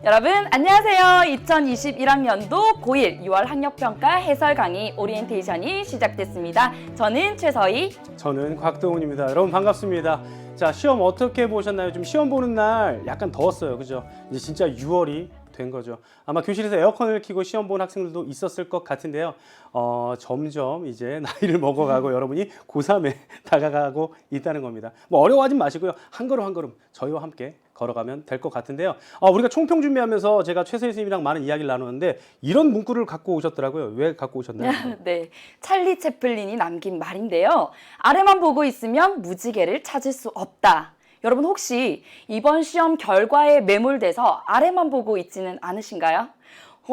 여러분 안녕하세요. 2021학년도 고1 6월 학력평가 해설 강의 오리엔테이션이 시작됐습니다. 저는 최서희. 저는 곽동훈입니다. 여러분 반갑습니다. 자, 시험 어떻게 보셨나요? 좀 시험 보는 날 약간 더웠어요. 그죠? 이제 진짜 6월이 된 거죠. 아마 교실에서 에어컨을 켜고 시험 본 학생들도 있었을 것 같은데요. 점점 이제 나이를 먹어가고 여러분이 고3에 다가가고 있다는 겁니다. 뭐 어려워하지 마시고요. 한 걸음 한 걸음 저희와 함께 걸어가면 될 것 같은데요. 우리가 총평 준비하면서 제가 최 선생님이랑 많은 이야기를 나누는데 이런 문구를 갖고 오셨더라고요. 왜 갖고 오셨나요? 네, 찰리 채플린이 남긴 말인데요. 아래만 보고 있으면 무지개를 찾을 수 없다. 여러분 혹시 이번 시험 결과에 매몰돼서 아래만 보고 있지는 않으신가요?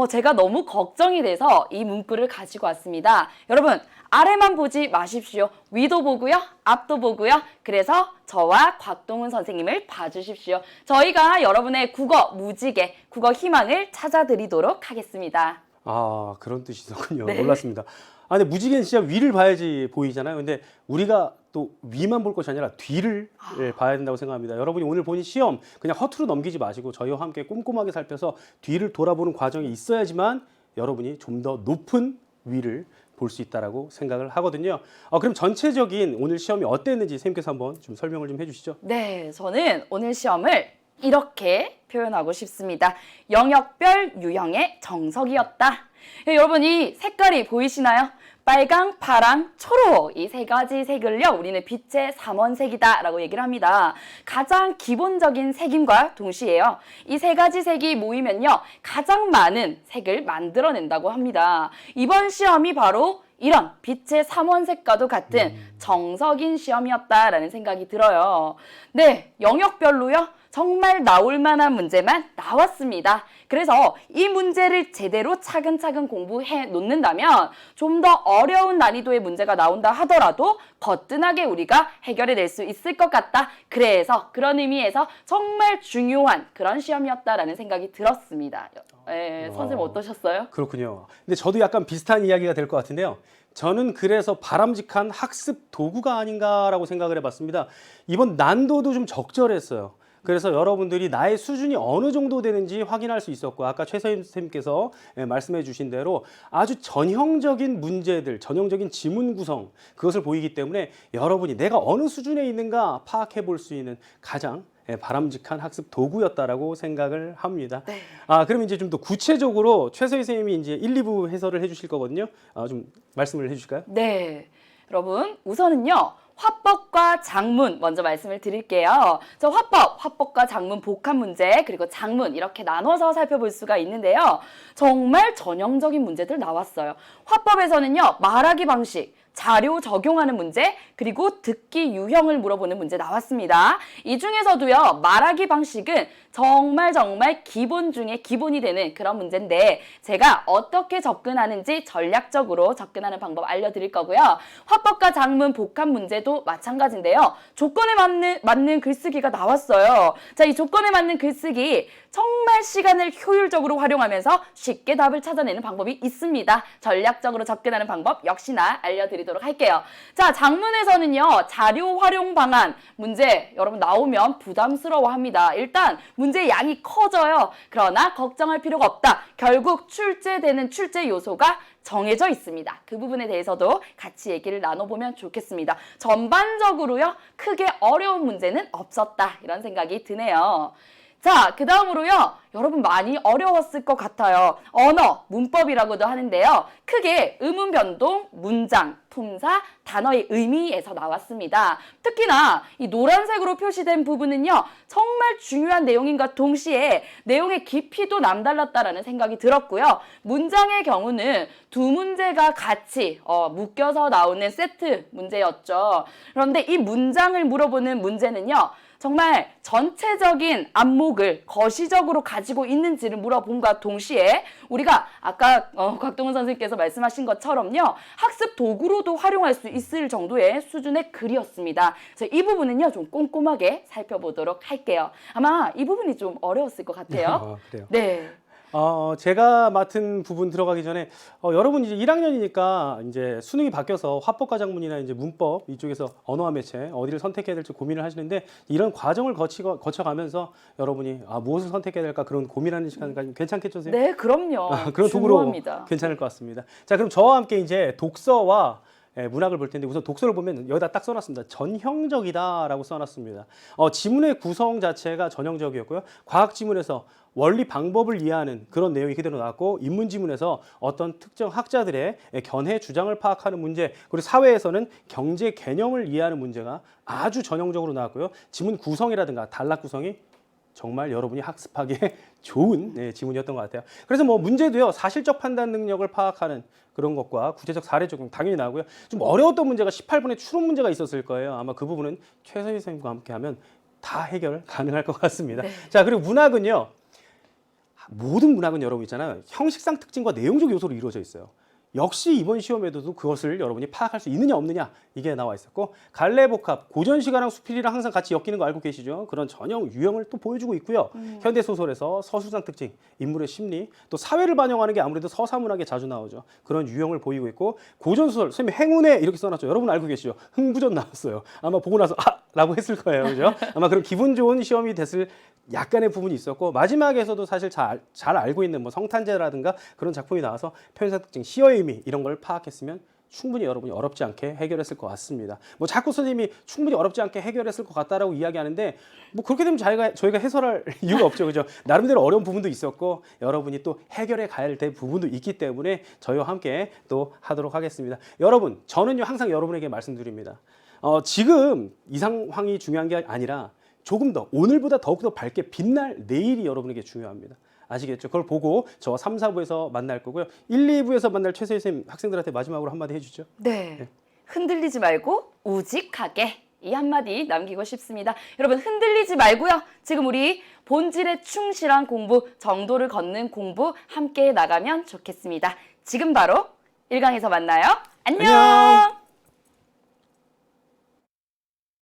제가 너무 걱정이 돼서 이 문구를 가지고 왔습니다. 여러분 아래만 보지 마십시오. 위도 보고요, 앞도 보고요. 그래서 저와 곽동훈 선생님을 봐주십시오. 저희가 여러분의 국어 무지개, 국어 희망을 찾아드리도록 하겠습니다. 아, 그런 뜻이더군요. 네. 몰랐습니다. 근데 무지개는 진짜 위를 봐야지 보이잖아요. 근데 우리가 또 위만 볼 것이 아니라 뒤를 봐야 된다고 생각합니다. 여러분이 오늘 보는 시험 그냥 허투루 넘기지 마시고 저희와 함께 꼼꼼하게 살펴서 뒤를 돌아보는 과정이 있어야지만 여러분이 좀 더 높은 위를 볼 수 있다라고 생각을 하거든요. 그럼 전체적인 오늘 시험이 어땠는지 선생님께서 한번 좀 설명을 좀 해주시죠. 네, 저는 오늘 시험을 이렇게 표현하고 싶습니다. 영역별 유형의 정석이었다. 여러분 이 색깔이 보이시나요? 빨강, 파랑, 초록 이 세 가지 색을요 우리는 빛의 삼원색이다 라고 얘기를 합니다. 가장 기본적인 색임과 동시에요. 이 세 가지 색이 모이면요 가장 많은 색을 만들어낸다고 합니다. 이번 시험이 바로 이런 빛의 삼원색과도 같은 정석인 시험이었다라는 생각이 들어요. 네, 영역별로요. 정말 나올 만한 문제만 나왔습니다. 그래서 이 문제를 제대로 차근차근 공부해 놓는다면 좀 더 어려운 난이도의 문제가 나온다 하더라도 거뜬하게 우리가 해결해낼 수 있을 것 같다. 그래서 그런 의미에서 정말 중요한 그런 시험이었다라는 생각이 들었습니다. 선생님 어떠셨어요? 그렇군요. 근데 저도 약간 비슷한 이야기가 될 것 같은데요. 저는 그래서 바람직한 학습 도구가 아닌가라고 생각을 해봤습니다. 이번 난도도 좀 적절했어요. 그래서 여러분들이 나의 수준이 어느 정도 되는지 확인할 수 있었고 아까 최서희 선생님께서 말씀해 주신 대로 아주 전형적인 문제들, 전형적인 지문 구성 그것을 보이기 때문에 여러분이 내가 어느 수준에 있는가 파악해 볼 수 있는 가장 바람직한 학습 도구였다라고 생각을 합니다. 네. 그럼 이제 좀 더 구체적으로 최서희 선생님이 이제 1, 2부 해설을 해주실 거거든요. 좀 말씀을 해주실까요? 네, 여러분 우선은요. 화법과 작문 먼저 말씀을 드릴게요. 저 화법과 작문 복합 문제 그리고 작문 이렇게 나눠서 살펴볼 수가 있는데요. 정말 전형적인 문제들 나왔어요. 화법에서는요. 말하기 방식, 자료 적용하는 문제, 그리고 듣기 유형을 물어보는 문제 나왔습니다. 이 중에서도요, 말하기 방식은 정말 기본 중에 기본이 되는 그런 문제인데 제가 어떻게 접근하는지 전략적으로 접근하는 방법 알려드릴 거고요. 화법과 작문 복합 문제도 마찬가지인데요. 조건에 맞는 글쓰기가 나왔어요. 자, 이 조건에 맞는 글쓰기 정말 시간을 효율적으로 활용하면서 쉽게 답을 찾아내는 방법이 있습니다. 전략적으로 접근하는 방법 역시나 알려드리도록 할게요. 자, 작문에서는요. 자료 활용 방안 문제 여러분 나오면 부담스러워합니다. 일단 문제의 양이 커져요. 그러나 걱정할 필요가 없다. 결국 출제되는 출제 요소가 정해져 있습니다. 그 부분에 대해서도 같이 얘기를 나눠보면 좋겠습니다. 전반적으로요. 크게 어려운 문제는 없었다. 이런 생각이 드네요. 자, 그 다음으로요. 여러분 많이 어려웠을 것 같아요. 언어, 문법이라고도 하는데요. 크게 의문 변동, 문장, 품사, 단어의 의미에서 나왔습니다. 특히나 이 노란색으로 표시된 부분은요. 정말 중요한 내용인과 동시에 내용의 깊이도 남달랐다라는 생각이 들었고요. 문장의 경우는 두 문제가 같이 묶여서 나오는 세트 문제였죠. 그런데 이 문장을 물어보는 문제는요. 정말 전체적인 안목을 거시적으로 가지고 있는지를 물어본과 동시에 우리가 아까 곽동훈 선생님께서 말씀하신 것처럼요. 학습 도구로도 활용할 수 있을 정도의 수준의 글이었습니다. 그래서 이 부분은요. 좀 꼼꼼하게 살펴보도록 할게요. 아마 이 부분이 좀 어려웠을 것 같아요. 그래요. 네. 제가 맡은 부분 들어가기 전에 여러분 이제 1학년이니까 이제 수능이 바뀌어서 화법과 작문이나 이제 문법 이쪽에서 언어와 매체 어디를 선택해야 될지 고민을 하시는데 이런 과정을 거쳐가면서 여러분이 무엇을 선택해야 될까 그런 고민하는 시간까지 괜찮겠죠, 선생님? 네, 그럼요. 그런 도구로 중요합니다. 괜찮을 것 같습니다. 자, 그럼 저와 함께 이제 독서와 문학을 볼 텐데 우선 독서를 보면 여기다 딱 써놨습니다. 전형적이다라고 써놨습니다. 지문의 구성 자체가 전형적이었고요. 과학 지문에서 원리 방법을 이해하는 그런 내용이 그대로 나왔고 인문 지문에서 어떤 특정 학자들의 견해 주장을 파악하는 문제 그리고 사회에서는 경제 개념을 이해하는 문제가 아주 전형적으로 나왔고요. 지문 구성이라든가 단락 구성이 정말 여러분이 학습하기에 좋은 지문이었던 것 같아요. 그래서 뭐 문제도요 사실적 판단 능력을 파악하는 그런 것과 구체적 사례 적용 당연히 나오고요. 좀 어려웠던 문제가 18분의 추론 문제가 있었을 거예요. 아마 그 부분은 최선희 선생님과 함께하면 다 해결 가능할 것 같습니다. 네. 자, 그리고 문학은요. 모든 문학은 여러분 있잖아요. 형식상 특징과 내용적 요소로 이루어져 있어요. 역시 이번 시험에도 그것을 여러분이 파악할 수 있느냐 없느냐 이게 나와 있었고 갈래복합, 고전시가랑 수필이랑 항상 같이 엮이는 거 알고 계시죠? 그런 전형 유형을 또 보여주고 있고요. 현대소설에서 서술상 특징, 인물의 심리, 또 사회를 반영하는 게 아무래도 서사문학에 자주 나오죠. 그런 유형을 보이고 있고 고전소설, 선생님 행운에 이렇게 써놨죠. 여러분 알고 계시죠? 흥부전 나왔어요. 아마 보고 나서 라고 했을 거예요. 그죠? 아마 그런 기분 좋은 시험이 됐을 약간의 부분이 있었고 마지막에서도 사실 잘 알고 있는 뭐 성탄제라든가 그런 작품이 나와서 표현상 특징, 시어의 의미 이런 걸 파악했으면 충분히 여러분이 어렵지 않게 해결했을 것 같습니다. 뭐 자꾸 선생님이 충분히 어렵지 않게 해결했을 것 같다라고 이야기하는데 뭐 그렇게 되면 저희가 해설할 이유가 없죠. 그죠? 나름대로 어려운 부분도 있었고 여러분이 또 해결해 가야 될 부분도 있기 때문에 저희와 함께 또 하도록 하겠습니다. 여러분, 저는요 항상 여러분에게 말씀드립니다. 지금 이 상황이 중요한 게 아니라 조금 더 오늘보다 더욱더 밝게 빛날 내일이 여러분에게 중요합니다. 아시겠죠? 그걸 보고 저 3, 4부에서 만날 거고요. 1, 2부에서 만날 최세희 선생님 학생들한테 마지막으로 한마디 해주죠. 네. 흔들리지 말고 우직하게 이 한마디 남기고 싶습니다. 여러분 흔들리지 말고요. 지금 우리 본질에 충실한 공부, 정도를 걷는 공부 함께 나가면 좋겠습니다. 지금 바로 1강에서 만나요. 안녕.